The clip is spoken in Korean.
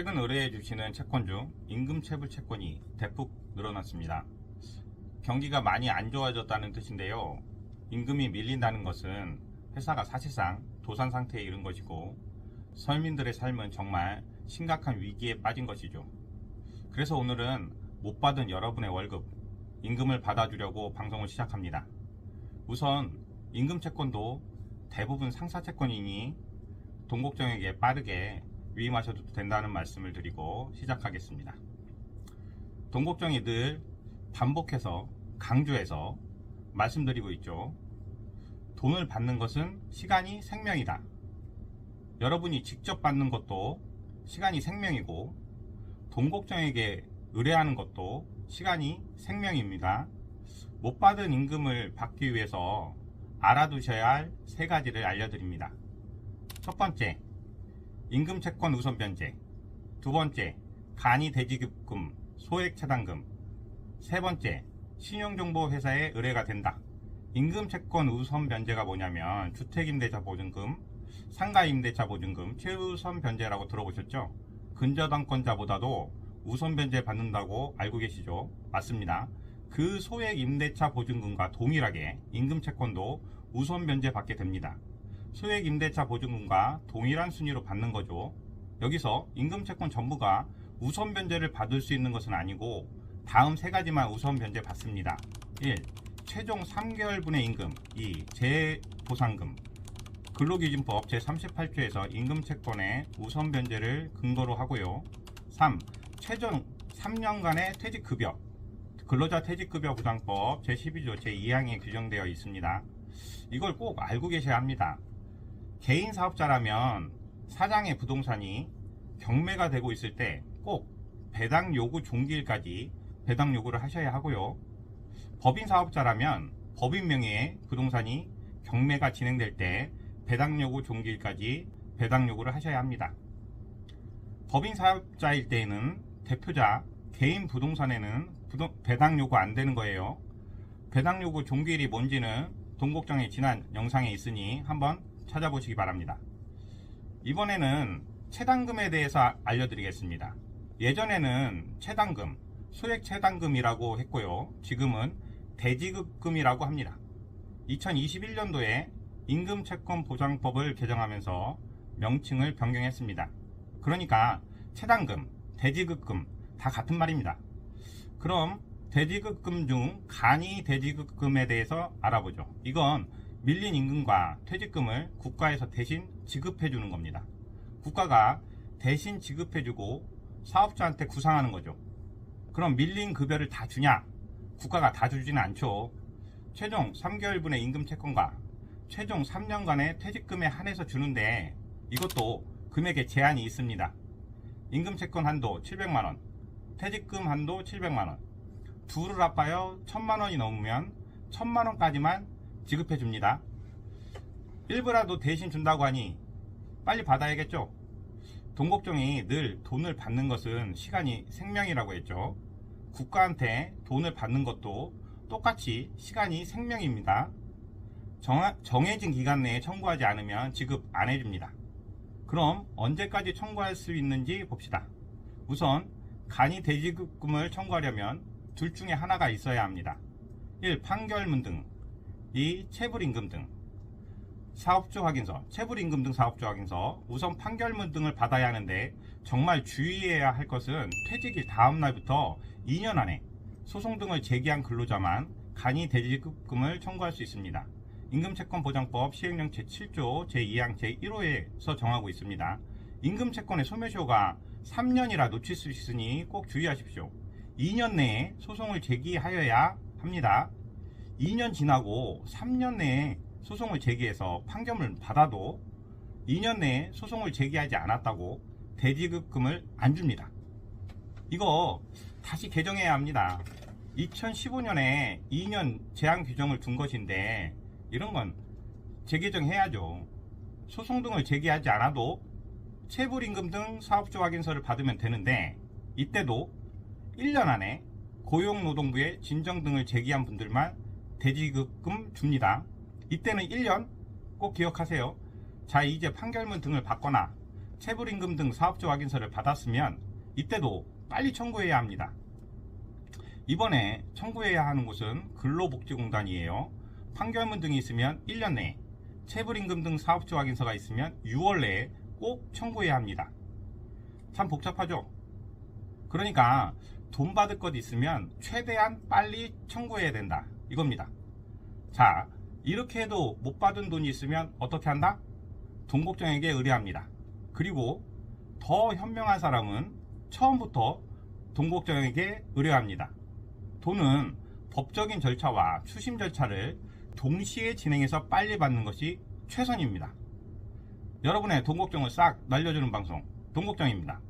최근 의뢰해 주시는 채권 중 임금 체불 채권이 대폭 늘어났습니다. 경기가 많이 안 좋아졌다는 뜻인데요. 임금이 밀린다는 것은 회사가 사실상 도산 상태에 이른 것이고 서민들의 삶은 정말 심각한 위기에 빠진 것이죠. 그래서 오늘은 못 받은 여러분의 월급, 임금을 받아주려고 방송을 시작합니다. 우선 임금 채권도 대부분 상사 채권이니 동국정에게 빠르게 위임하셔도 된다는 말씀을 드리고 시작하겠습니다. 동국정이 늘 반복해서 강조해서 말씀드리고 있죠. 돈을 받는 것은 시간이 생명이다. 여러분이 직접 받는 것도 시간이 생명이고 동국정에게 의뢰하는 것도 시간이 생명입니다. 못 받은 임금을 받기 위해서 알아두셔야 할 세 가지를 알려드립니다. 첫 번째, 임금 채권 우선 변제. 두 번째, 간이 대지급금, 소액 차당금. 세 번째, 신용정보회사에 의뢰가 된다. 임금 채권 우선 변제가 뭐냐면 주택임대차 보증금, 상가임대차 보증금, 최우선 변제라고 들어보셨죠? 근저당권자보다도 우선 변제 받는다고 알고 계시죠? 맞습니다. 그 소액 임대차 보증금과 동일하게 임금 채권도 우선 변제 받게 됩니다. 소액 임대차 보증금과 동일한 순위로 받는 거죠. 여기서 임금 채권 전부가 우선 변제를 받을 수 있는 것은 아니고 다음 세 가지만 우선 변제 받습니다. 1. 최종 3개월분의 임금. 2. 재보상금. 근로기준법 제38조에서 임금 채권의 우선 변제를 근거로 하고요. 3. 최종 3년간의 퇴직급여. 근로자 퇴직급여 보장법 제12조 제2항에 규정되어 있습니다. 이걸 꼭 알고 계셔야 합니다. 개인 사업자라면 사장의 부동산이 경매가 되고 있을 때 꼭 배당 요구 종기일까지 배당 요구를 하셔야 하고요. 법인 사업자라면 법인 명의의 부동산이 경매가 진행될 때 배당 요구 종기일까지 배당 요구를 하셔야 합니다. 법인 사업자일 때에는 대표자 개인 부동산에는 배당 요구 안 되는 거예요. 배당 요구 종기일이 뭔지는 동국정의 지난 영상에 있으니 한번 찾아보시기 바랍니다. 이번에는 채당금에 대해서 알려드리겠습니다. 예전에는 채당금, 소액 채당금이라고 했고요. 지금은 대지급금이라고 합니다. 2021년도에 임금채권보장법을 개정하면서 명칭을 변경했습니다. 그러니까 채당금, 대지급금 다 같은 말입니다. 그럼 대지급금 중 간이 대지급금에 대해서 알아보죠. 이건 밀린 임금과 퇴직금을 국가에서 대신 지급해 주는 겁니다. 국가가 대신 지급해 주고 사업자한테 구상하는 거죠. 그럼 밀린 급여를 다 주냐? 국가가 다 주지는 않죠. 최종 3개월분의 임금 채권과 최종 3년간의 퇴직금에 한해서 주는데 이것도 금액에 제한이 있습니다. 임금 채권 한도 700만원, 퇴직금 한도 700만원. 둘을 합하여 1000만원이 넘으면 1000만원까지만 지급해 줍니다. 일부라도 대신 준다고 하니 빨리 받아야겠죠. 동국정이 늘 돈을 받는 것은 시간이 생명이라고 했죠. 국가한테 돈을 받는 것도 똑같이 시간이 생명입니다. 정해진 기간 내에 청구하지 않으면 지급 안 해줍니다. 그럼 언제까지 청구할 수 있는지 봅시다. 우선 간이 대지급금을 청구하려면 둘 중에 하나가 있어야 합니다. 1. 판결문 등 2. 체불임금 등 사업주 확인서, 체불임금 등 사업주 확인서, 우선 판결문 등을 받아야 하는데 정말 주의해야 할 것은 퇴직일 다음 날부터 2년 안에 소송 등을 제기한 근로자만 간이 대지급금을 청구할 수 있습니다. 임금채권보장법 시행령 제7조 제2항 제1호에서 정하고 있습니다. 임금채권의 소멸시효가 3년이라 놓칠 수 있으니 꼭 주의하십시오. 2년 내에 소송을 제기하여야 합니다. 2년 지나고 3년 내에 소송을 제기해서 판결을 받아도 2년 내에 소송을 제기하지 않았다고 대지급금을 안 줍니다. 이거 다시 개정해야 합니다. 2015년에 2년 제한 규정을 둔 것인데 이런 건 재개정해야죠. 소송 등을 제기하지 않아도 체불임금 등 사업주 확인서를 받으면 되는데 이때도 1년 안에 고용노동부에 진정 등을 제기한 분들만 대지급금 줍니다. 이때는 1년 꼭 기억하세요. 자, 이제 판결문 등을 받거나 체불임금 등 사업주 확인서를 받았으면 이때도 빨리 청구해야 합니다. 이번에 청구해야 하는 곳은 근로복지공단이에요. 판결문 등이 있으면 1년 내에, 체불임금 등 사업주 확인서가 있으면 6월 내에 꼭 청구해야 합니다. 참 복잡하죠? 그러니까 돈 받을 것 있으면 최대한 빨리 청구해야 된다, 이겁니다. 자, 이렇게 해도 못 받은 돈이 있으면 어떻게 한다? 동국정에게 의뢰합니다. 그리고 더 현명한 사람은 처음부터 동국정에게 의뢰합니다. 돈은 법적인 절차와 추심 절차를 동시에 진행해서 빨리 받는 것이 최선입니다. 여러분의 동국정을 싹 날려주는 방송, 동국정입니다.